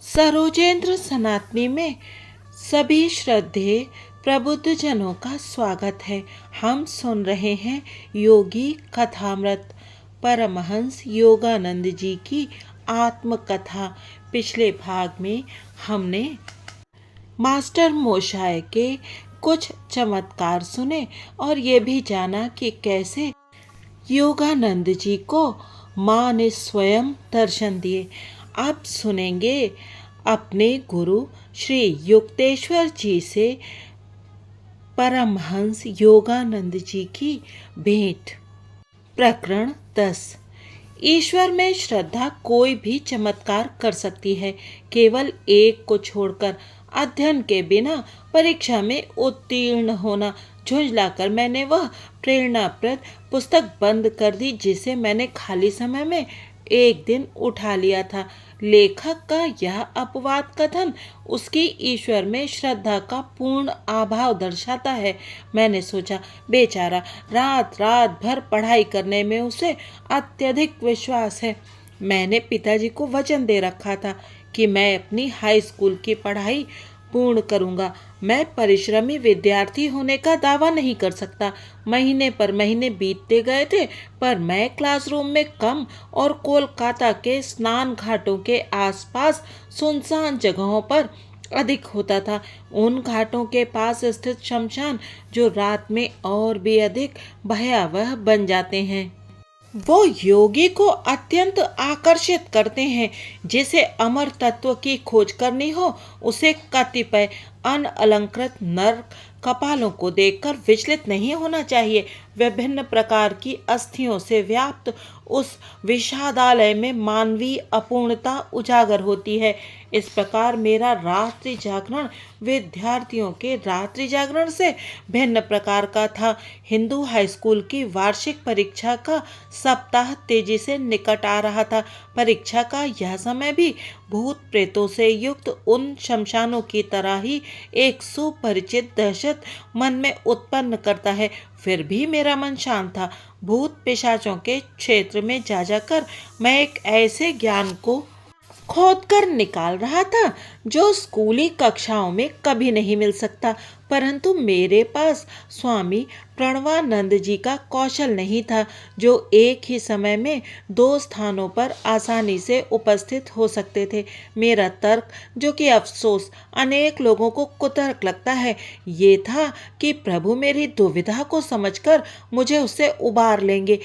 सरोजेंद्र सनातनी में सभी श्रद्धेय प्रबुद्ध जनों का स्वागत है। हम सुन रहे हैं योगी कथामृत, परमहंस योगानंद जी की आत्मकथा। पिछले भाग में हमने मास्टर मोशाय के कुछ चमत्कार सुने और ये भी जाना कि कैसे योगानंद जी को माँ ने स्वयं दर्शन दिए। अब सुनेंगे अपने गुरु श्री युक्तेश्वर जी से परमहंस योगानंद जी की भेंट। प्रकरण 10। ईश्वर में श्रद्धा कोई भी चमत्कार कर सकती है। केवल एक को छोड़कर अध्ययन के बिना परीक्षा में उत्तीर्ण होना। झुंझलाकर मैंने वह प्रेरणाप्रद पुस्तक बंद कर दी जिसे मैंने खाली समय में एक दिन उठा लिया था। लेखक का यह अपवाद कथन उसकी ईश्वर में श्रद्धा का पूर्ण अभाव दर्शाता है। मैंने सोचा, बेचारा, रात रात भर पढ़ाई करने में उसे अत्यधिक विश्वास है। मैंने पिताजी को वचन दे रखा था कि मैं अपनी हाई स्कूल की पढ़ाई पूर्ण करूंगा। मैं परिश्रमी विद्यार्थी होने का दावा नहीं कर सकता। महीने पर महीने बीतते गए थे, पर मैं क्लासरूम में कम और कोलकाता के स्नान घाटों के आसपास सुनसान जगहों पर अधिक होता था। उन घाटों के पास स्थित शमशान जो रात में और भी अधिक भयावह बन जाते हैं, वो योगी को अत्यंत आकर्षित करते हैं। जिसे अमर तत्व की खोज करनी हो, उसे कतिपय अनअलंकृत नर कपालों को देखकर विचलित नहीं होना चाहिए। विभिन्न प्रकार की अस्थियों से व्याप्त उस विषादालय में मानवीय अपूर्णता उजागर होती है। इस प्रकार मेरा रात्रि जागरण विद्यार्थियों के रात्रि जागरण से भिन्न प्रकार का था। हिंदू हाई स्कूल की वार्षिक परीक्षा का सप्ताह तेजी से निकट आ रहा था। परीक्षा का यह समय भी भूत प्रेतों से युक्त उन शमशानों की तरह ही एक सुपरिचित दहशत मन में उत्पन्न करता है। फिर भी मेरा मन शांत था। भूत पिशाचों के क्षेत्र में जा जाकर मैं एक ऐसे ज्ञान को खोद कर निकाल रहा था जो स्कूली कक्षाओं में कभी नहीं मिल सकता। परंतु मेरे पास स्वामी प्रणवानंद जी का कौशल नहीं था, जो एक ही समय में दो स्थानों पर आसानी से उपस्थित हो सकते थे। मेरा तर्क, जो कि अफसोस अनेक लोगों को कुतर्क लगता है, ये था कि प्रभु मेरी दुविधा को समझकर मुझे उससे उबार लेंगे।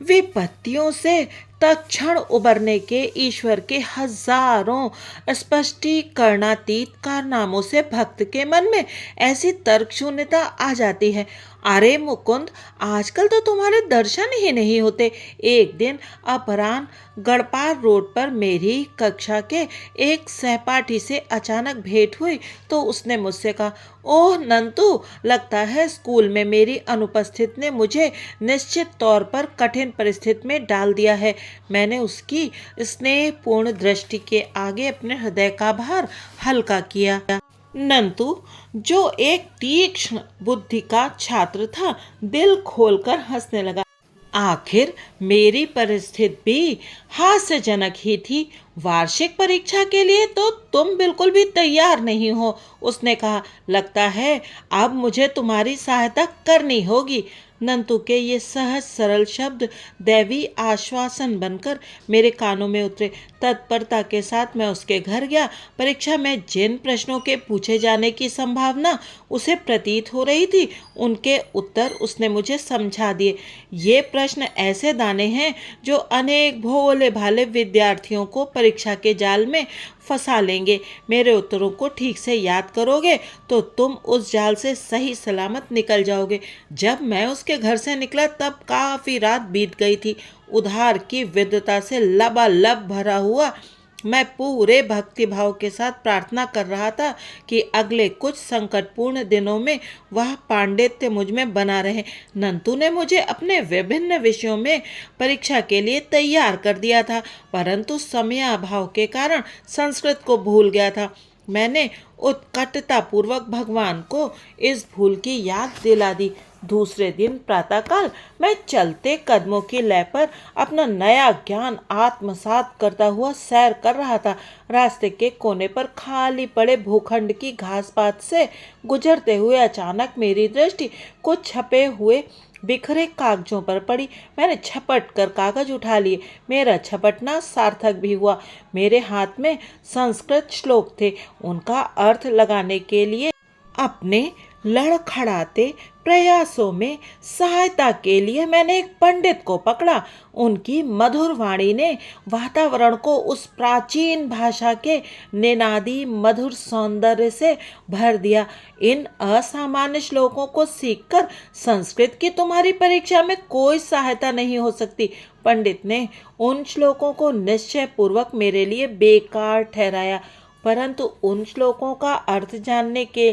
विपत्तियों से तत्क्षण उबरने के ईश्वर के हजारों स्पष्टीकरणातीत कारनामों से भक्त के मन में ऐसी तर्क शून्यता आ जाती है। अरे मुकुंद, आजकल तो तुम्हारे दर्शन ही नहीं होते। एक दिन अपराह्न गढ़पाल रोड पर मेरी कक्षा के एक सहपाठी से अचानक भेंट हुई तो उसने मुझसे कहा, ओह नंतु, लगता है स्कूल में मेरी अनुपस्थिति ने मुझे निश्चित तौर पर कठिन परिस्थिति में डाल दिया है। मैंने उसकी स्नेहपूर्ण दृष्टि के आगे अपने हृदय का भार हल्का किया। नंतु, जो एक तीक्ष्ण बुद्धि का छात्र था, दिल खोलकर हंसने लगा। आखिर मेरी परिस्थिति भी हास्यजनक ही थी। वार्षिक परीक्षा के लिए तो तुम बिल्कुल भी तैयार नहीं हो, उसने कहा। लगता है अब मुझे तुम्हारी सहायता करनी होगी। नंतु के ये सहज सरल शब्द दैवी आश्वासन बनकर मेरे कानों में उतरे। तत्परता के साथ मैं उसके घर गया। परीक्षा में जिन प्रश्नों के पूछे जाने की संभावना उसे प्रतीत हो रही थी, उनके उत्तर उसने मुझे समझा दिए। ये प्रश्न ऐसे दाने हैं जो अनेक भोले भाले विद्यार्थियों को परीक्षा के जाल में फंसा लेंगे। मेरे उत्तरों को ठीक से याद करोगे तो तुम उस जाल से सही सलामत निकल जाओगे। जब मैं उसके घर से निकला तब काफी रात बीत गई थी। उधार की विद्वता से लबालब भरा हुआ मैं पूरे भक्तिभाव के साथ प्रार्थना कर रहा था कि अगले कुछ संकटपूर्ण दिनों में वह पांडित्य मुझ में बना रहे। नंतु ने मुझे अपने विभिन्न विषयों में परीक्षा के लिए तैयार कर दिया था, परंतु समयाभाव के कारण संस्कृत को भूल गया था। मैंने उत्कटतापूर्वक भगवान को इस भूल की याद दिला दी। दूसरे दिन प्रातःकाल मैं चलते कदमों की लय पर अपना नया ज्ञान आत्मसात करता हुआ सैर कर रहा था। रास्ते के कोने पर खाली पड़े भूखंड की घास पात से गुजरते हुए अचानक मेरी दृष्टि कुछ छपे हुए बिखरे कागजों पर पड़ी। मैंने झपट कर कागज उठा लिए। मेरा झपटना सार्थक भी हुआ। मेरे हाथ में संस्कृत श्लोक थे। उनका अर्थ लगाने के लिए अपने लड़खड़ाते प्रयासों में सहायता के लिए मैंने एक पंडित को पकड़ा। उनकी मधुर वाणी ने वातावरण को उस प्राचीन भाषा के निनादी मधुर सौंदर्य से भर दिया। इन असामान्य श्लोकों को सीखकर संस्कृत की तुम्हारी परीक्षा में कोई सहायता नहीं हो सकती। पंडित ने उन श्लोकों को निश्चय पूर्वक मेरे लिए बेकार ठहराया, परंतु उन श्लोकों का अर्थ जानने के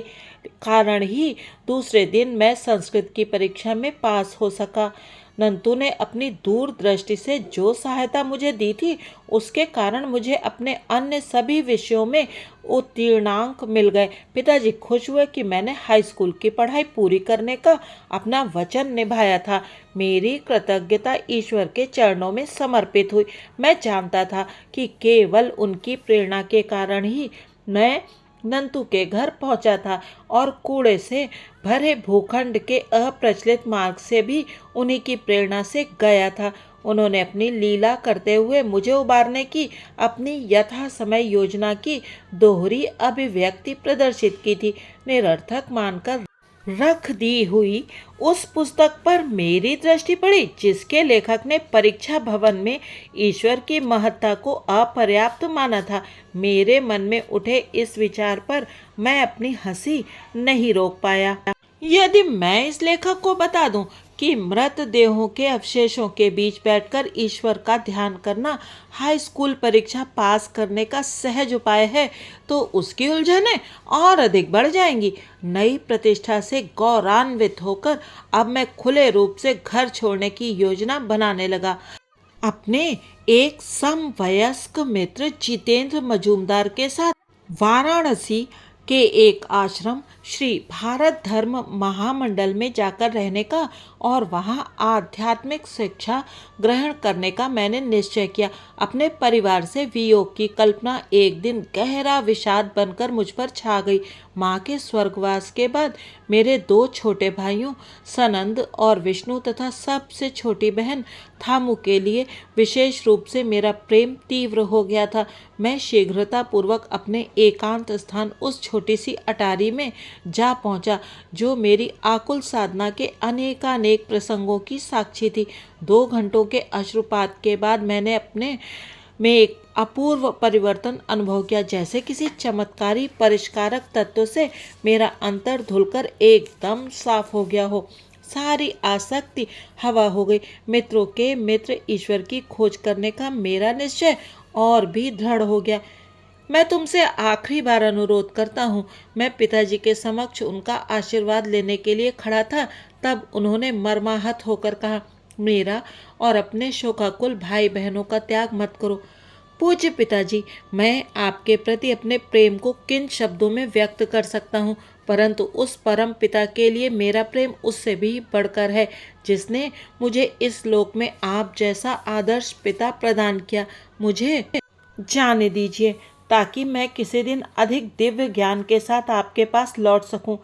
कारण ही दूसरे दिन मैं संस्कृत की परीक्षा में पास हो सका। नंतू ने अपनी दूरदृष्टि से जो सहायता मुझे दी थी, उसके कारण मुझे अपने अन्य सभी विषयों में उत्तीर्णांक मिल गए। पिताजी खुश हुए कि मैंने हाई स्कूल की पढ़ाई पूरी करने का अपना वचन निभाया था। मेरी कृतज्ञता ईश्वर के चरणों में समर्पित हुई। मैं जानता था कि केवल उनकी प्रेरणा के कारण ही मैं नंतू के घर पहुंचा था और कूड़े से भरे भूखंड के अप्रचलित मार्ग से भी उन्हीं की प्रेरणा से गया था। उन्होंने अपनी लीला करते हुए मुझे उबारने की अपनी यथा समय योजना की दोहरी अभिव्यक्ति प्रदर्शित की थी। निरर्थक मानकर रख दी हुई उस पुस्तक पर मेरी दृष्टि पड़ी, जिसके लेखक ने परीक्षा भवन में ईश्वर की महत्ता को अपर्याप्त माना था। मेरे मन में उठे इस विचार पर मैं अपनी हंसी नहीं रोक पाया। यदि मैं इस लेखक को बता दूं कि मृत देहों के अवशेषों के बीच बैठकर ईश्वर का ध्यान करना हाई स्कूल परीक्षा पास करने का सहज उपाय है, तो उसकी उलझनें और अधिक बढ़ जाएंगी। नई प्रतिष्ठा से गौरवान्वित होकर अब मैं खुले रूप से घर छोड़ने की योजना बनाने लगा। अपने एक समवयस्क मित्र जितेंद्र मजूमदार के साथ वाराणसी के एक आश्रम श्री भारत धर्म महामंडल में जाकर रहने का और वहां आध्यात्मिक शिक्षा ग्रहण करने का मैंने निश्चय किया। अपने परिवार से वियोग की कल्पना एक दिन गहरा विषाद बनकर मुझ पर छा गई। माँ के स्वर्गवास के बाद मेरे दो छोटे भाइयों सनंद और विष्णु तथा सबसे छोटी बहन थामू के लिए विशेष रूप से मेरा प्रेम तीव्र हो गया था। मैं शीघ्रता पूर्वक अपने एकांत स्थान उस छोटी सी अटारी में जा पहुंचा, जो मेरी आकुल साधना के अनेकानेक प्रसंगों की साक्षी थी। 2 घंटों के अश्रुपात के बाद मैंने अपने में एक अपूर्व परिवर्तन अनुभव किया, जैसे किसी चमत्कारी परिष्कारक तत्व से मेरा अंतर धुलकर एकदम साफ हो गया हो। सारी आसक्ति हवा हो गई। मित्रों के मित्र ईश्वर की खोज करने का मेरा निश्चय और भी दृढ़ हो गया। मैं तुमसे आखिरी बार अनुरोध करता हूँ। मैं पिताजी के समक्ष उनका आशीर्वाद लेने के लिए खड़ा था, तब उन्होंने मर्माहत होकर कहा, मेरा और अपने शोकाकुल भाई बहनों का त्याग मत करो। पूज्य पिताजी, मैं आपके प्रति अपने प्रेम को किन शब्दों में व्यक्त कर सकता हूँ, परंतु उस परम पिता के लिए मेरा प्रेम उससे भी बढ़कर है, जिसने मुझे इस लोक में आप जैसा आदर्श पिता प्रदान किया। मुझे जाने दीजिए, ताकि मैं किसी दिन अधिक दिव्य ज्ञान के साथ आपके पास लौट सकूं।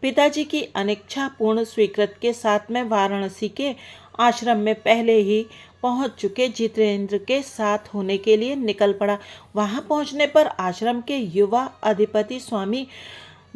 पिताजी की अनिच्छापूर्ण स्वीकृत के साथ मैं वाराणसी के आश्रम में पहले ही पहुंच चुके जितेंद्र के साथ होने के लिए निकल पड़ा। वहां पहुंचने पर आश्रम के युवा अधिपति स्वामी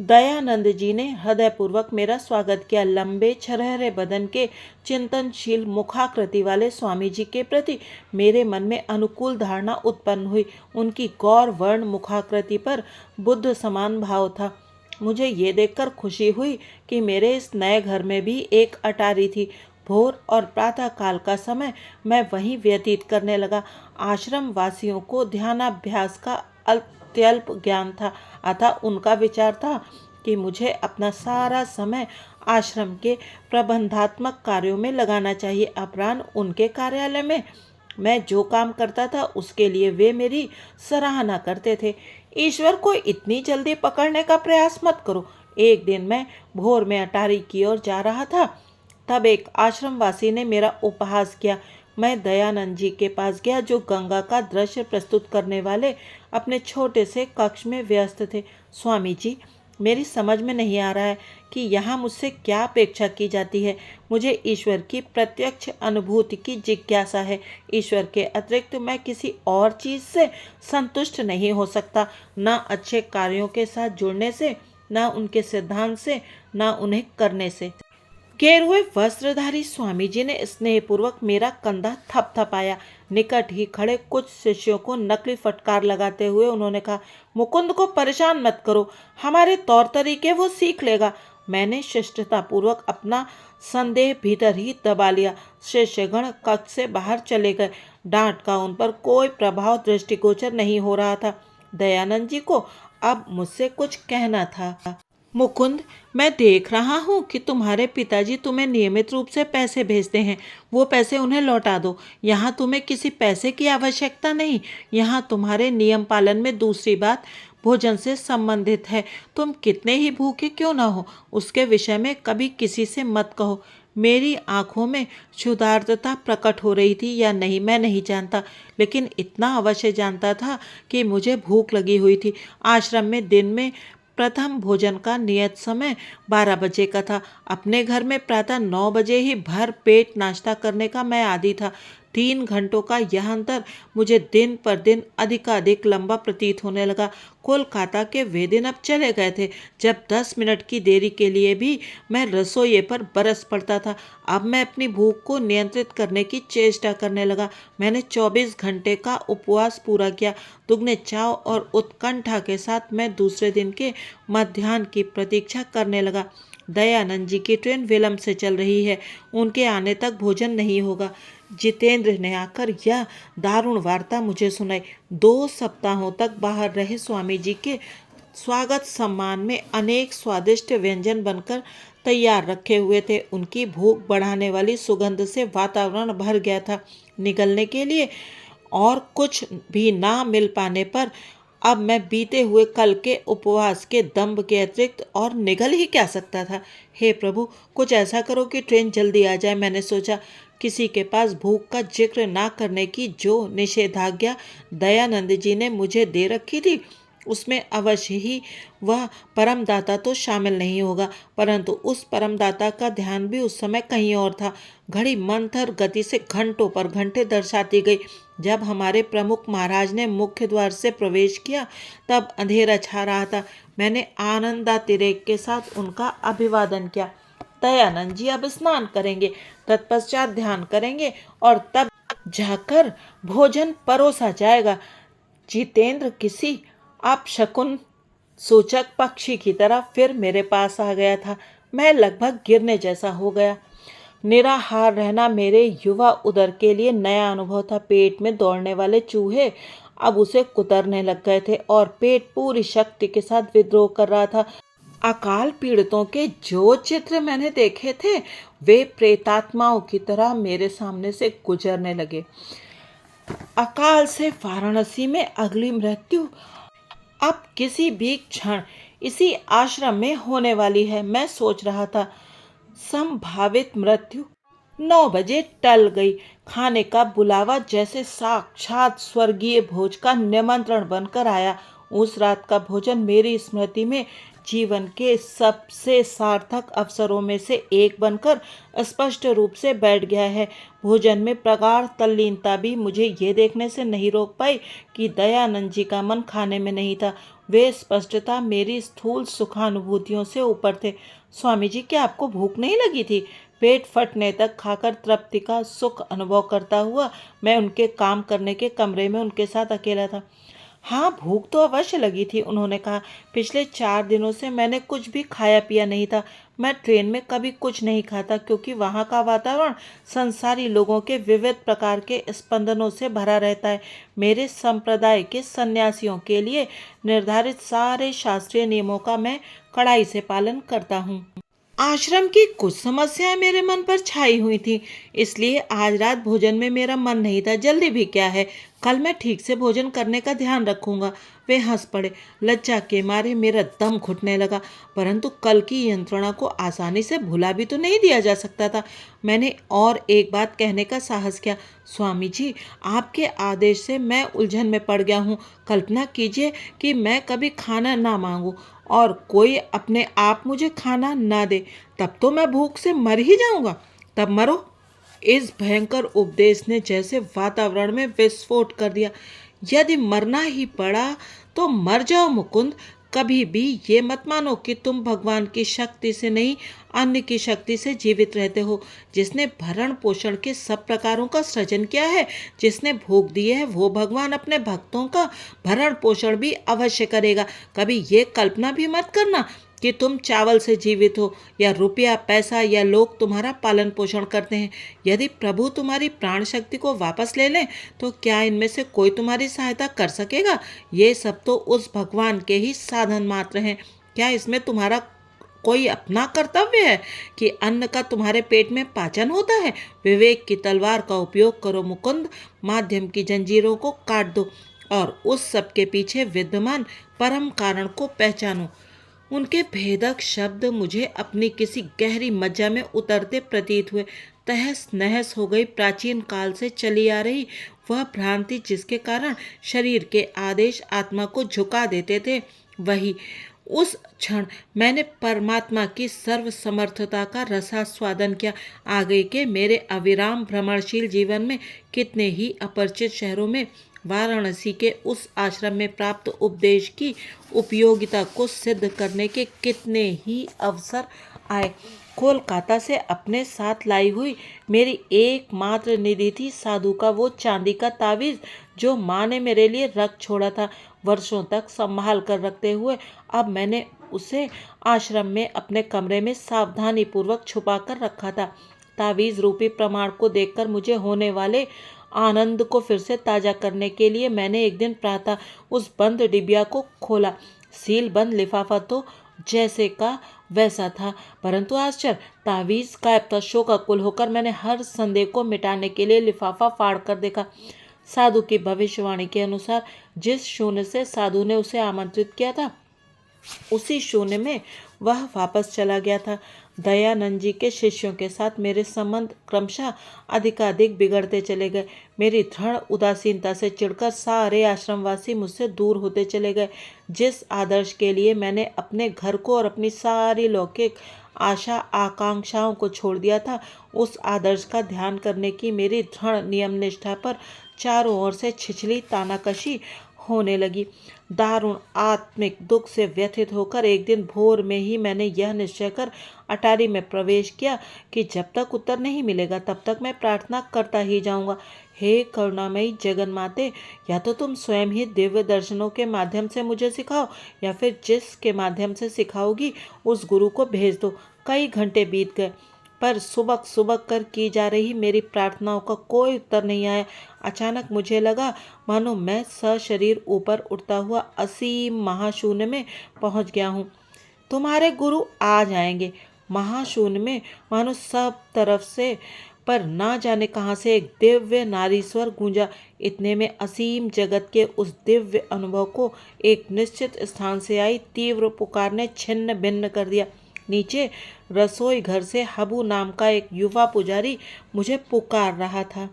दयानंद जी ने हृदयपूर्वक मेरा स्वागत किया। लंबे छरहरे बदन के चिंतनशील मुखाकृति वाले स्वामी जी के प्रति मेरे मन में अनुकूल धारणा उत्पन्न हुई। उनकी गौर वर्ण मुखाकृति पर बुद्ध समान भाव था। मुझे ये देखकर खुशी हुई कि मेरे इस नए घर में भी एक अटारी थी। भोर और प्रातःकाल का समय मैं वहीं व्यतीत करने लगा। आश्रम वासियों को ध्यानाभ्यास का अत्यल्प ज्ञान था, अतः उनका विचार था कि मुझे अपना सारा समय आश्रम के प्रबंधात्मक कार्यों में लगाना चाहिए। अपराह्न उनके कार्यालय में मैं जो काम करता था उसके लिए वे मेरी सराहना करते थे। ईश्वर को इतनी जल्दी पकड़ने का प्रयास मत करो। एक दिन मैं भोर में अटारी की ओर जा रहा था, तब एक आश्रमवासी ने मेरा उपहास किया। मैं दयानंद जी के पास गया, जो गंगा का दृश्य प्रस्तुत करने वाले अपने छोटे से कक्ष में व्यस्त थे। स्वामी जी, मेरी समझ में नहीं आ रहा है कि यहाँ मुझसे क्या अपेक्षा की जाती है। मुझे ईश्वर की प्रत्यक्ष अनुभूति की जिज्ञासा है। ईश्वर के अतिरिक्त मैं किसी और चीज़ से संतुष्ट नहीं हो सकता, न अच्छे कार्यों के साथ जुड़ने से, न उनके सिद्धांत से, न उन्हें करने से। गेरुए वस्त्रधारी स्वामी जी ने स्नेहपूर्वक मेरा कंधा थपथपाया। निकट ही खड़े कुछ शिष्यों को नकली फटकार लगाते हुए उन्होंने कहा, मुकुंद को परेशान मत करो, हमारे तौर तरीके वो सीख लेगा। मैंने शिष्टतापूर्वक अपना संदेह भीतर ही दबा लिया। शिष्यगण कक्ष से बाहर चले गए। डांट का उन पर कोई प्रभाव दृष्टिगोचर नहीं हो रहा था। दयानंद जी को अब मुझसे कुछ कहना था। मुकुंद, मैं देख रहा हूँ कि तुम्हारे पिताजी तुम्हें नियमित रूप से पैसे भेजते हैं। वो पैसे उन्हें लौटा दो। यहाँ तुम्हें किसी पैसे की आवश्यकता नहीं। यहाँ तुम्हारे नियम पालन में दूसरी बात भोजन से संबंधित है। तुम कितने ही भूखे क्यों ना हो, उसके विषय में कभी किसी से मत कहो। मेरी आंखों में क्षुधार्तता प्रकट हो रही थी या नहीं मैं नहीं जानता, लेकिन इतना अवश्य जानता था कि मुझे भूख लगी हुई थी। आश्रम में दिन में प्रथम भोजन का नियत समय 12 बजे का था। अपने घर में प्रातः 9 बजे ही भर पेट नाश्ता करने का मैं आदी था। 3 घंटों का यह अंतर मुझे दिन पर दिन अधिकाधिक लंबा प्रतीत होने लगा। कोलकाता के वे दिन अब चले गए थे जब 10 मिनट की देरी के लिए भी मैं रसोइये पर बरस पड़ता था। अब मैं अपनी भूख को नियंत्रित करने की चेष्टा करने लगा। मैंने 24 घंटे का उपवास पूरा किया। दुगने चाव और उत्कंठा के साथ मैं दूसरे दिन के मध्याह्न की प्रतीक्षा करने लगा। दयानंद जी की ट्रेन विलंब से चल रही है, उनके आने तक भोजन नहीं होगा। जितेंद्र ने आकर यह दारुण वार्ता मुझे सुनाई। 2 सप्ताहों तक बाहर रहे स्वामी जी के स्वागत सम्मान में अनेक स्वादिष्ट व्यंजन बनकर तैयार रखे हुए थे। उनकी भूख बढ़ाने वाली सुगंध से वातावरण भर गया था। निगलने के लिए और कुछ भी ना मिल पाने पर अब मैं बीते हुए कल के उपवास के दंभ के अतिरिक्त और निगल ही क्या सकता था। हे प्रभु, कुछ ऐसा करो कि ट्रेन जल्दी आ जाए। मैंने सोचा, किसी के पास भूख का जिक्र ना करने की जो निषेधाज्ञा दयानंद जी ने मुझे दे रखी थी, उसमें अवश्य ही वह परमदाता तो शामिल नहीं होगा, परंतु उस परमदाता का ध्यान भी उस समय कहीं और था। घड़ी मंथर गति से घंटों पर घंटे दर्शाती गई। जब हमारे प्रमुख महाराज ने मुख्य द्वार से प्रवेश किया, तब अंधेरा छा रहा था। मैंने आनंदातिरेक के साथ उनका अभिवादन किया। दयानंद जी अब स्नान करेंगे, तत्पश्चात ध्यान करेंगे और तब जाकर भोजन परोसा जाएगा। जितेंद्र किसी अपशकुन सूचक पक्षी की तरह फिर मेरे पास आ गया था। मैं लगभग गिरने जैसा हो गया। निराहार रहना मेरे युवा उदर के लिए नया अनुभव था। पेट में दौड़ने वाले चूहे अब उसे कुतरने लग गए थे और पेट पूरी शक्ति के साथ विद्रोह कर रहा था। अकाल पीड़ितों के जो चित्र मैंने देखे थे, वे प्रेतात्माओं की तरह मेरे सामने से गुजरने लगे। अकाल से वाराणसी में अगली मृत्यु अब किसी भी क्षण इसी आश्रम में होने वाली है, मैं सोच रहा था। संभावित मृत्यु 9 बजे टल गई। खाने का बुलावा जैसे साक्षात स्वर्गीय भोज का निमंत्रण बनकर आया। उस रात का भोजन मेरी स्मृति में जीवन के सबसे सार्थक अवसरों में से एक बनकर स्पष्ट रूप से बैठ गया है। भोजन में प्रगाढ़ तल्लीनता भी मुझे ये देखने से नहीं रोक पाई कि दयानंद जी का मन खाने में नहीं था। वे स्पष्टता मेरी स्थूल सुखानुभूतियों से ऊपर थे। स्वामी जी, क्या आपको भूख नहीं लगी थी? पेट फटने तक खाकर तृप्ति का सुख अनुभव करता हुआ मैं उनके काम करने के कमरे में उनके साथ अकेला था। हाँ, भूख तो अवश्य लगी थी, उन्होंने कहा। पिछले 4 दिनों से मैंने कुछ भी खाया पिया नहीं था। मैं ट्रेन में कभी कुछ नहीं खाता, क्योंकि वहाँ का वातावरण संसारी लोगों के विविध प्रकार के स्पंदनों से भरा रहता है। मेरे संप्रदाय के सन्यासियों के लिए निर्धारित सारे शास्त्रीय नियमों का मैं कड़ाई से पालन करता हूँ। आश्रम की कुछ समस्याएं मेरे मन पर छाई हुई थी, इसलिए आज रात भोजन में मेरा मन नहीं था। जल्दी भी क्या है, कल मैं ठीक से भोजन करने का ध्यान रखूंगा। वे हंस पड़े। लज्जा के मारे मेरा दम घुटने लगा, परंतु कल की यंत्रणा को आसानी से भुला भी तो नहीं दिया जा सकता था। मैंने और एक बात कहने का साहस किया। स्वामी जी, आपके आदेश से मैं उलझन में पड़ गया हूँ। कल्पना कीजिए कि मैं कभी खाना ना मांगूं और कोई अपने आप मुझे खाना ना दे, तब तो मैं भूख से मर ही जाऊंगा। तब मरो। इस भयंकर उपदेश ने जैसे वातावरण में विस्फोट कर दिया। यदि मरना ही पड़ा तो मर जाओ मुकुंद। कभी भी ये मत मानो कि तुम भगवान की शक्ति से नहीं, अन्य की शक्ति से जीवित रहते हो। जिसने भरण पोषण के सब प्रकारों का सृजन किया है, जिसने भोग दिए है, वो भगवान अपने भक्तों का भरण पोषण भी अवश्य करेगा। कभी ये कल्पना भी मत करना कि तुम चावल से जीवित हो या रुपया पैसा या लोग तुम्हारा पालन पोषण करते हैं। यदि प्रभु तुम्हारी प्राण शक्ति को वापस ले लें तो क्या इनमें से कोई तुम्हारी सहायता कर सकेगा? ये सब तो उस भगवान के ही साधन मात्र हैं। क्या इसमें तुम्हारा कोई अपना कर्तव्य है कि अन्न का तुम्हारे पेट में पाचन होता है? विवेक की तलवार का उपयोग करो मुकुंद। माध्यम की जंजीरों को काट दो और उस सब के पीछे विद्यमान परम कारण को पहचानो। उनके भेदक शब्द मुझे अपनी किसी गहरी मज्जा में उतरते प्रतीत हुए। तहस नहस हो गई प्राचीन काल से चली आ रही वह भ्रांति जिसके कारण शरीर के आदेश आत्मा को झुका देते थे, वही उस क्षण मैंने परमात्मा की सर्व समर्थता का रसास्वादन किया। आगे के मेरे अविराम भ्रमणशील जीवन में कितने ही अपरिचित शहरों में वाराणसी के उस आश्रम में प्राप्त उपदेश की उपयोगिता को सिद्ध करने के कितने ही अवसर आए। कोलकाता से अपने साथ लाई हुई मेरी एकमात्र निधि थी साधु का वो चांदी का तावीज़ जो माँ ने मेरे लिए रख छोड़ा था। वर्षों तक संभाल कर रखते हुए अब मैंने उसे आश्रम में अपने कमरे में सावधानी पूर्वक छुपा कर रखा था। तावीज़ रूपी प्रमाण को देखकर मुझे होने वाले आनंद को फिर से ताज़ा करने के लिए मैंने एक दिन प्रातः उस बंद डिबिया को खोला। सील बंद लिफाफा तो जैसे का वैसा था, परंतु आश्चर्य, तावीज़ गायब था। शोकाकुल होकर मैंने हर संदेह को मिटाने के लिए लिफाफा फाड़ कर देखा। साधु की भविष्यवाणी के अनुसार जिस शून्य से साधु ने उसे आमंत्रित किया था, उसी शून्य में वह वापस चला गया था। दयानंद जी के शिष्यों के साथ मेरे संबंध क्रमशः अधिकाधिक बिगड़ते चले गए। मेरी दृढ़ उदासीनता से चिढ़कर सारे आश्रमवासी मुझसे दूर होते चले गए। जिस आदर्श के लिए मैंने अपने घर को और अपनी सारी लौकिक आशा आकांक्षाओं को छोड़ दिया था, उस आदर्श का ध्यान करने की मेरी दृढ़ नियम निष्ठा पर चारों ओर से छिछली तानाकशी होने लगी। दारुण आत्मिक दुख से व्यथित होकर एक दिन भोर में ही मैंने यह निश्चय कर अटारी में प्रवेश किया कि जब तक उत्तर नहीं मिलेगा तब तक मैं प्रार्थना करता ही जाऊंगा। हे करुणामयी जगन माते, या तो तुम स्वयं ही दिव्य दर्शनों के माध्यम से मुझे सिखाओ या फिर जिसके माध्यम से सिखाओगी उस गुरु को भेज दो। कई घंटे बीत गए पर सुबक सुबक कर की जा रही मेरी प्रार्थनाओं का कोई उत्तर नहीं आया। अचानक मुझे लगा मानो मैं सशरीर ऊपर उठता हुआ असीम महाशून्य में पहुंच गया हूँ। तुम्हारे गुरु आ जाएंगे। महाशून्य में मानो सब तरफ से पर ना जाने कहाँ से एक दिव्य नारीस्वर गूंजा। इतने में असीम जगत के उस दिव्य अनुभव को एक निश्चित स्थान से आई तीव्र पुकार ने छिन्न भिन्न कर दिया। नीचे रसोई घर से हबू नाम का एक युवा पुजारी मुझे पुकार रहा था।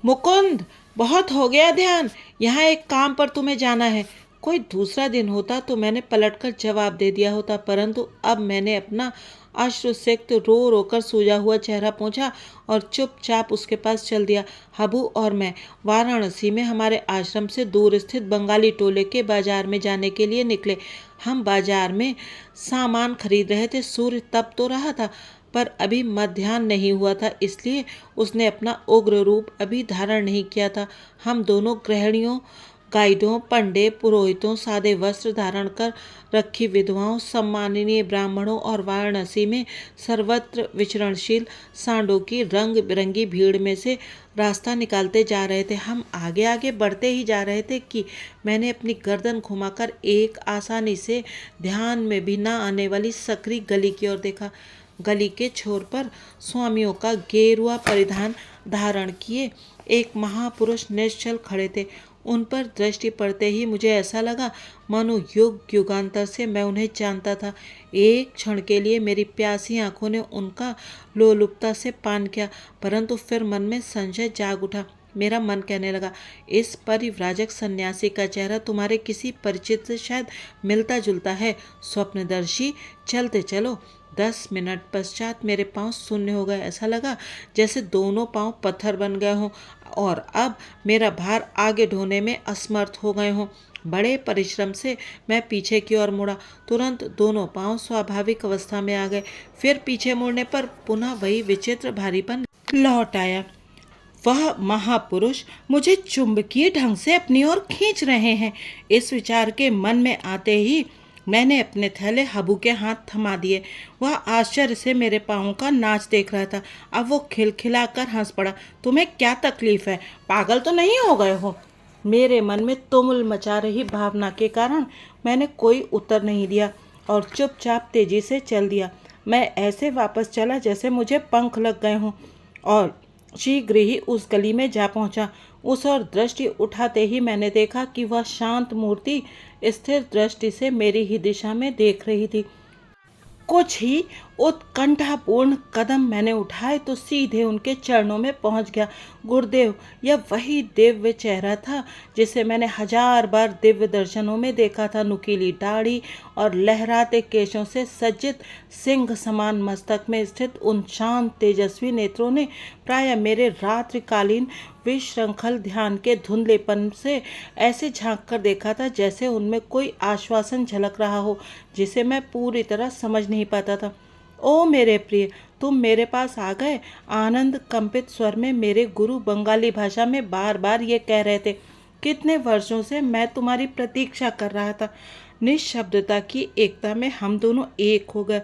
मुकुंद, बहुत हो गया ध्यान, यहाँ एक काम पर तुम्हें जाना है। कोई दूसरा दिन होता तो मैंने पलटकर जवाब दे दिया होता, परंतु अब मैंने अपना अश्रुसिक्त रो रोकर सूजा हुआ चेहरा पोंछा और चुपचाप उसके पास चल दिया। हबू और मैं वाराणसी में हमारे आश्रम से दूर स्थित बंगाली टोले के बाजार में जाने के लिए निकले। हम बाजार में सामान खरीद रहे थे। सूर्य तप तो रहा था पर अभी मध्याह्न नहीं हुआ था, इसलिए उसने अपना उग्र रूप अभी धारण नहीं किया था। हम दोनों गृहिणियों, गाइडों, पंडे, पुरोहितों, सादे वस्त्र धारण कर रखी विधवाओं, सम्माननीय ब्राह्मणों और वाराणसी में सर्वत्र विचरणशील सांडों की रंग बिरंगी भीड़ में से रास्ता निकालते जा रहे थे। हम आगे आगे बढ़ते ही जा रहे थे कि मैंने अपनी गर्दन घुमाकर एक आसानी से ध्यान में भी ना आने वाली सकरी गली की ओर देखा। गली के छोर पर स्वामियों का गेरुआ परिधान धारण किए एक महापुरुष निश्चल खड़े थे। उन पर दृष्टि पड़ते ही मुझे ऐसा लगा मानो युग युगांतर से मैं उन्हें जानता था। एक क्षण के लिए मेरी प्यासी आंखों ने उनका लोलुपता से पान किया, परंतु फिर मन में संशय जाग उठा। मेरा मन कहने लगा, इस परिव्राजक सन्यासी का चेहरा तुम्हारे किसी परिचित से शायद मिलता जुलता है। स्वप्नदर्शी, चलते चलो। 10 मिनट पश्चात मेरे पांव शून्य हो गए। ऐसा लगा जैसे दोनों पांव पत्थर बन गए हों और अब मेरा भार आगे ढोने में असमर्थ हो गए हों। बड़े परिश्रम से मैं पीछे की ओर मुड़ा। तुरंत दोनों पांव स्वाभाविक अवस्था में आ गए। फिर पीछे मुड़ने पर पुनः वही विचित्र भारीपन लौट आया। वह महापुरुष मुझे चुंबकीय ढंग से अपनी ओर खींच रहे हैं। इस विचार के मन में आते ही मैंने अपने थैले हबू के हाथ थमा दिए। वह आश्चर्य से मेरे पाँवों का नाच देख रहा था। अब वो खिलखिलाकर हंस पड़ा। तुम्हें क्या तकलीफ है? पागल तो नहीं हो गए हो? मेरे मन में तुमुल मचा रही भावना के कारण मैंने कोई उत्तर नहीं दिया और चुपचाप तेजी से चल दिया। मैं ऐसे वापस चला जैसे मुझे पंख लग गए हों और शीघ्र ही उस गली में जा पहुंचा। उस ओर दृष्टि उठाते ही मैंने देखा कि वह शांत मूर्ति स्थिर दृष्टि से मेरी ही दिशा में देख रही थी। कुछ ही उत्कंठापूर्ण कदम मैंने उठाए तो सीधे उनके चरणों में पहुंच गया। गुरुदेव, यह वही दिव्य चेहरा था जिसे मैंने 1000 बार दिव्य दर्शनों में देखा था। नुकीली दाढ़ी और लहराते केशों से सज्जित सिंह समान मस्तक में स्थित उन शांत तेजस्वी नेत्रों ने प्राय मेरे रात्रिकालीन विश्रृंखल ध्यान के धुंधलेपन से ऐसे झांक कर देखा था जैसे उनमें कोई आश्वासन झलक रहा हो जिसे मैं पूरी तरह समझ नहीं पाता था। ओ मेरे प्रिय, तुम मेरे पास आ गए। आनंद कंपित स्वर में मेरे गुरु बंगाली भाषा में बार बार ये कह रहे थे। कितने वर्षों से मैं तुम्हारी प्रतीक्षा कर रहा था। निःशब्दता की एकता में हम दोनों एक हो गए।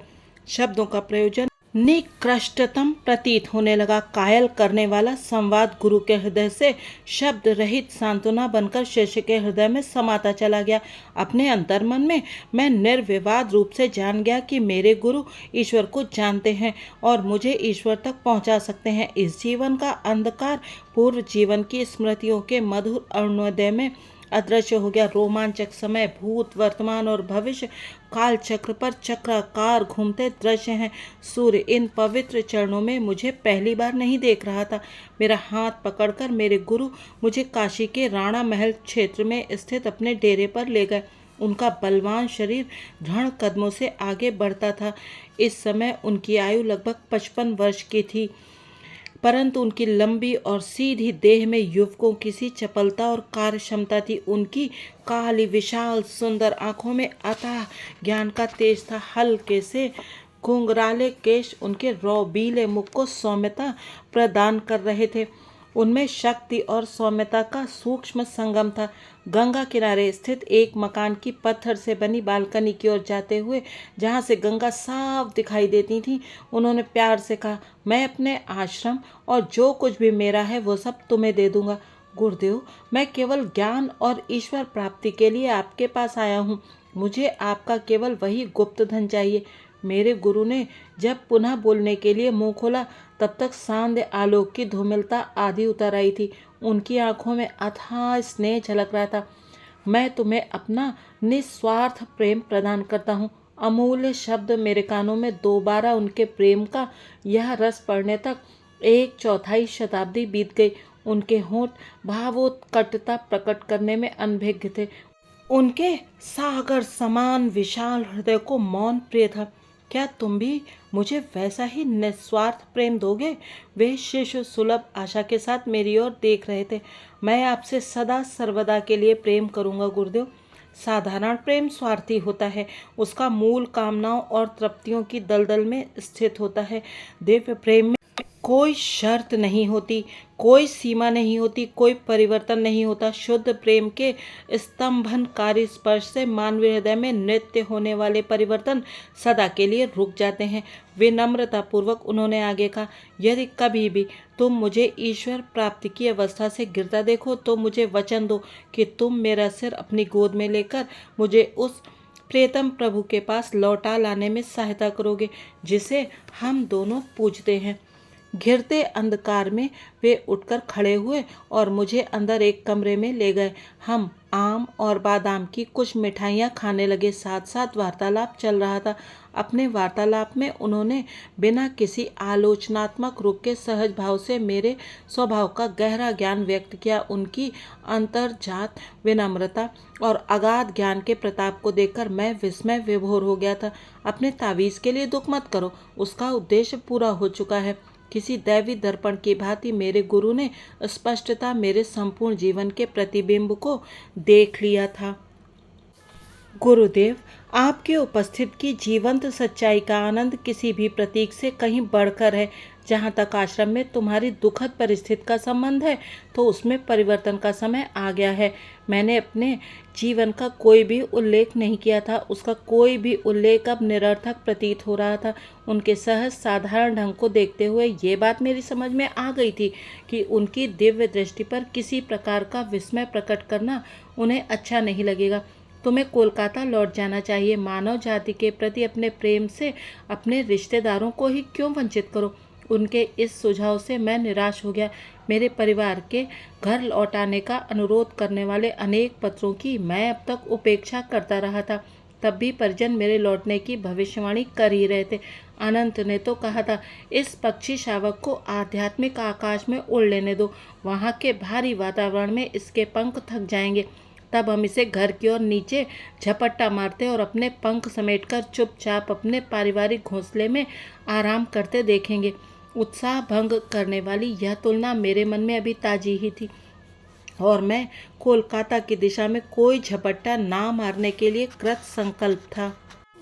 शब्दों का प्रयोजन निकृष्टतम प्रतीत होने लगा। कायल करने वाला संवाद गुरु के हृदय से शब्द रहित सांत्वना बनकर शिष्य के हृदय में समाता चला गया। अपने अंतर्मन में मैं निर्विवाद रूप से जान गया कि मेरे गुरु ईश्वर को जानते हैं और मुझे ईश्वर तक पहुंचा सकते हैं। इस जीवन का अंधकार पूर्व जीवन की स्मृतियों के मधुर अरुणोदय में अदृश्य हो गया। रोमांचक समय भूत, वर्तमान और भविष्य काल चक्र पर चक्राकार घूमते दृश्य हैं। सूर्य इन पवित्र चरणों में मुझे पहली बार नहीं देख रहा था। मेरा हाथ पकड़कर मेरे गुरु मुझे काशी के राणा महल क्षेत्र में स्थित अपने डेरे पर ले गए। उनका बलवान शरीर दृढ़ कदमों से आगे बढ़ता था। इस समय उनकी आयु लगभग 55 वर्ष की थी, परंतु उनकी लंबी और सीधी देह में युवकों की सी चपलता और कार्यक्षमता थी। उनकी काली विशाल सुंदर आंखों में अथाह ज्ञान का तेज था। हल्के से घुंघराले केश उनके रौबीले मुख को सौम्यता प्रदान कर रहे थे। उनमें शक्ति और सौम्यता का सूक्ष्म संगम था। गंगा किनारे स्थित एक मकान की पत्थर से बनी बालकनी की ओर जाते हुए, जहाँ से गंगा साफ दिखाई देती थी, उन्होंने प्यार से कहा, मैं अपने आश्रम और जो कुछ भी मेरा है वो सब तुम्हें दे दूंगा। गुरुदेव, मैं केवल ज्ञान और ईश्वर प्राप्ति के लिए आपके पास आया हूँ। मुझे आपका केवल वही गुप्त धन चाहिए। मेरे गुरु ने जब पुनः बोलने के लिए मुंह खोला तब तक सांध्य आलोक की धूमिलता आधी उतर आई थी। उनकी आंखों में अथाह स्नेह झलक रहा था। मैं तुम्हें अपना निस्वार्थ प्रेम प्रदान करता हूँ। अमूल्य शब्द मेरे कानों में दोबारा उनके प्रेम का यह रस पड़ने तक 1/4 शताब्दी बीत गई। उनके होंठ भावोत्कटता प्रकट करने में अनभिज्ञ थे। उनके सागर समान विशाल हृदय को मौन प्रिय था। क्या तुम भी मुझे वैसा ही निस्वार्थ प्रेम दोगे? वे शिशु सुलभ आशा के साथ मेरी ओर देख रहे थे। मैं आपसे सदा सर्वदा के लिए प्रेम करूंगा गुरुदेव। साधारण प्रेम स्वार्थी होता है। उसका मूल कामनाओं और तृप्तियों की दलदल में स्थित होता है। दिव्य प्रेम में कोई शर्त नहीं होती, कोई सीमा नहीं होती, कोई परिवर्तन नहीं होता। शुद्ध प्रेम के स्तंभनकारी स्पर्श से मानवीय हृदय में नृत्य होने वाले परिवर्तन सदा के लिए रुक जाते हैं। विनम्रतापूर्वक उन्होंने आगे कहा, यदि कभी भी तुम मुझे ईश्वर प्राप्ति की अवस्था से गिरता देखो तो मुझे वचन दो कि तुम मेरा सिर अपनी गोद में लेकर मुझे उस प्रियतम प्रभु के पास लौटा लाने में सहायता करोगे जिसे हम दोनों पूजते हैं। घिरते अंधकार में वे उठकर खड़े हुए और मुझे अंदर एक कमरे में ले गए। हम आम और बादाम की कुछ मिठाइयाँ खाने लगे, साथ साथ वार्तालाप चल रहा था। अपने वार्तालाप में उन्होंने बिना किसी आलोचनात्मक रुख के सहज भाव से मेरे स्वभाव का गहरा ज्ञान व्यक्त किया। उनकी अंतर्जात विनम्रता और अगाध ज्ञान के प्रताप को देखकर मैं विस्मय विभोर हो गया था। अपने तावीज़ के लिए दुख मत करो, उसका उद्देश्य पूरा हो चुका है। किसी दैवी दर्पण की भांति मेरे गुरु ने स्पष्टता मेरे संपूर्ण जीवन के प्रतिबिंब को देख लिया था। गुरुदेव, आपके उपस्थित की जीवंत सच्चाई का आनंद किसी भी प्रतीक से कहीं बढ़कर है। जहाँ तक आश्रम में तुम्हारी दुखद परिस्थिति का संबंध है, तो उसमें परिवर्तन का समय आ गया है। मैंने अपने जीवन का कोई भी उल्लेख नहीं किया था, उसका कोई भी उल्लेख अब निरर्थक प्रतीत हो रहा था। उनके सहज साधारण ढंग को देखते हुए ये बात मेरी समझ में आ गई थी कि उनकी दिव्य दृष्टि पर किसी प्रकार का विस्मय प्रकट करना उन्हें अच्छा नहीं लगेगा। तुम्हें कोलकाता लौट जाना चाहिए। मानव जाति के प्रति अपने प्रेम से अपने रिश्तेदारों को ही क्यों वंचित करो। उनके इस सुझाव से मैं निराश हो गया। मेरे परिवार के घर लौट आने का अनुरोध करने वाले अनेक पत्रों की मैं अब तक उपेक्षा करता रहा था। तब भी परिजन मेरे लौटने की भविष्यवाणी कर ही रहे थे। अनंत ने तो कहा था, इस पक्षी शावक को आध्यात्मिक आकाश में उड़ लेने दो, वहाँ के भारी वातावरण में इसके पंख थक जाएंगे। तब हम इसे घर की ओर नीचे झपट्टा मारते और अपने पंख समेटकर चुपचाप अपने पारिवारिक घोंसले में आराम करते देखेंगे। उत्साह भंग करने वाली यह तुलना मेरे मन में अभी ताजी ही थी और मैं कोलकाता की दिशा में कोई झपट्टा ना मारने के लिए कृत संकल्प था।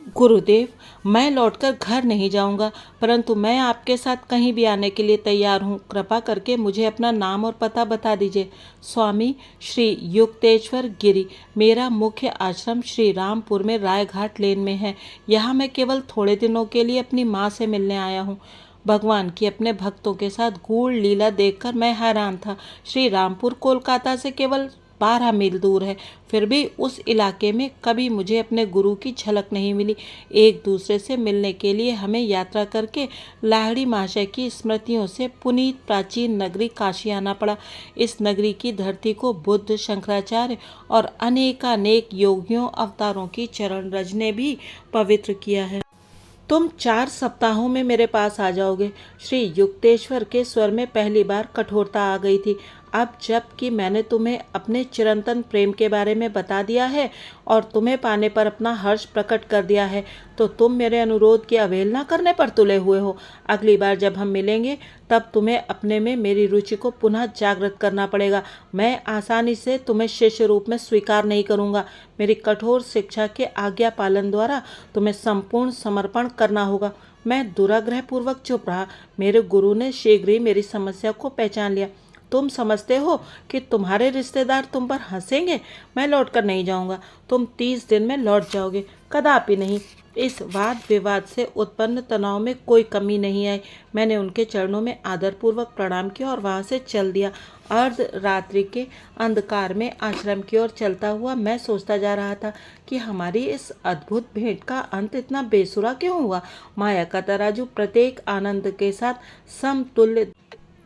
गुरुदेव, मैं लौटकर घर नहीं जाऊंगा, परंतु मैं आपके साथ कहीं भी आने के लिए तैयार हूँ। कृपा करके मुझे अपना नाम और पता बता दीजिए। स्वामी श्री युक्तेश्वर गिरी। मेरा मुख्य आश्रम श्री रामपुर में रायघाट लेन में है। यहाँ मैं केवल थोड़े दिनों के लिए अपनी माँ से मिलने आया हूँ। भगवान की अपने भक्तों के साथ गूढ़ लीला देखकर मैं हैरान था। श्री रामपुर कोलकाता से केवल 12 मील दूर है, फिर भी उस इलाके में कभी मुझे अपने गुरु की झलक नहीं मिली। एक दूसरे से मिलने के लिए हमें यात्रा करके लाहिड़ी महाशय की स्मृतियों से पुनीत प्राचीन नगरी काशी आना पड़ा। इस नगरी की धरती को बुद्ध, शंकराचार्य और अनेकानेक योगियों अवतारों की चरण रज ने भी पवित्र किया है। तुम 4 सप्ताहों में मेरे पास आ जाओगे। श्री युक्तेश्वर के स्वर में पहली बार कठोरता आ गई थी। अब जब कि मैंने तुम्हें अपने चिरंतन प्रेम के बारे में बता दिया है और तुम्हें पाने पर अपना हर्ष प्रकट कर दिया है, तो तुम मेरे अनुरोध की अवहेलना करने पर तुले हुए हो। अगली बार जब हम मिलेंगे तब तुम्हें अपने में मेरी रुचि को पुनः जागृत करना पड़ेगा। मैं आसानी से तुम्हें शिष्य रूप में स्वीकार नहीं करूँगा। मेरी कठोर शिक्षा के आज्ञा पालन द्वारा तुम्हें संपूर्ण समर्पण करना होगा। मैं दुराग्रहपूर्वक चुप रहा। मेरे गुरु ने शीघ्र ही मेरी समस्या को पहचान लिया। तुम समझते हो कि तुम्हारे रिश्तेदार तुम पर हंसेंगे? मैं लौट कर नहीं जाऊंगा। तुम 30 दिन में लौट जाओगे। कदापि नहीं। इस वाद विवाद से उत्पन्न तनाव में कोई कमी नहीं आई। मैंने उनके चरणों में आदरपूर्वक प्रणाम किया और वहां से चल दिया। अर्ध रात्रि के अंधकार में आश्रम की ओर चलता हुआ मैं सोचता जा रहा था कि हमारी इस अद्भुत भेंट का अंत इतना बेसुरा क्यों हुआ। माया का तराजू प्रत्येक आनंद के साथ समतुल्य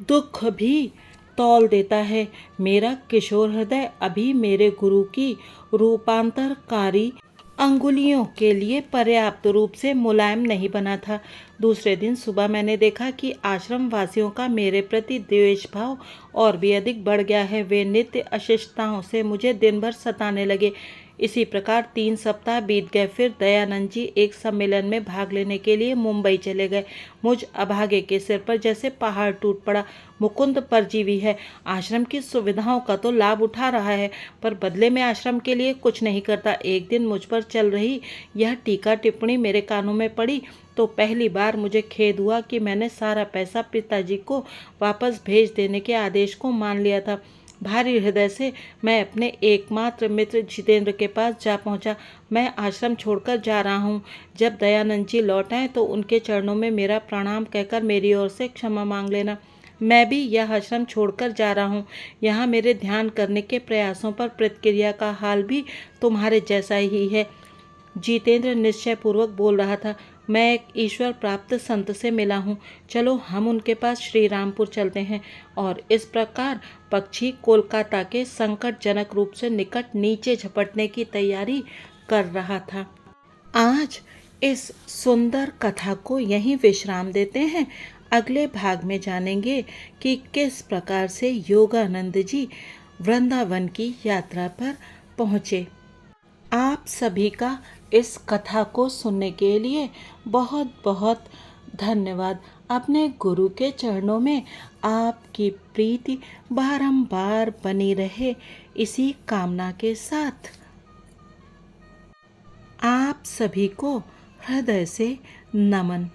दुख भी तौल देता है। मेरा किशोर हृदय अभी मेरे गुरु की रूपांतरकारी अंगुलियों के लिए पर्याप्त रूप से मुलायम नहीं बना था। दूसरे दिन सुबह मैंने देखा कि आश्रम वासियों का मेरे प्रति द्वेष भाव और भी अधिक बढ़ गया है। वे नित्य अशिष्टताओं से मुझे दिन भर सताने लगे। इसी प्रकार 3 सप्ताह बीत गए। फिर दयानंद जी एक सम्मेलन में भाग लेने के लिए मुंबई चले गए। मुझ अभागे के सिर पर जैसे पहाड़ टूट पड़ा। मुकुंद परजीवी है, आश्रम की सुविधाओं का तो लाभ उठा रहा है, पर बदले में आश्रम के लिए कुछ नहीं करता। एक दिन मुझ पर चल रही यह टीका टिप्पणी मेरे कानों में पड़ी तो पहली बार मुझे खेद हुआ कि मैंने सारा पैसा पिताजी को वापस भेज देने के आदेश को मान लिया था। भारी हृदय से मैं अपने एकमात्र मित्र जितेंद्र के पास जा पहुंचा। मैं आश्रम छोड़कर जा रहा हूं। जब दयानंद जी लौट आए तो उनके चरणों में मेरा प्रणाम कहकर मेरी ओर से क्षमा मांग लेना। मैं भी यह आश्रम छोड़कर जा रहा हूं। यहाँ मेरे ध्यान करने के प्रयासों पर प्रतिक्रिया का हाल भी तुम्हारे जैसा ही है। जितेंद्र निश्चयपूर्वक बोल रहा था, मैं एक ईश्वर प्राप्त संत से मिला हूँ, चलो हम उनके पास श्री रामपुर चलते हैं। और इस प्रकार पक्षी कोलकाता के संकटजनक रूप से निकट नीचे झपटने की तैयारी कर रहा था। आज इस सुंदर कथा को यहीं विश्राम देते हैं। अगले भाग में जानेंगे कि किस प्रकार से योगानंद जी वृंदावन की यात्रा पर पहुँचे। आप सभी का इस कथा को सुनने के लिए बहुत बहुत धन्यवाद। अपने गुरु के चरणों में आपकी प्रीति बारंबार बनी रहे, इसी कामना के साथ आप सभी को हृदय से नमन।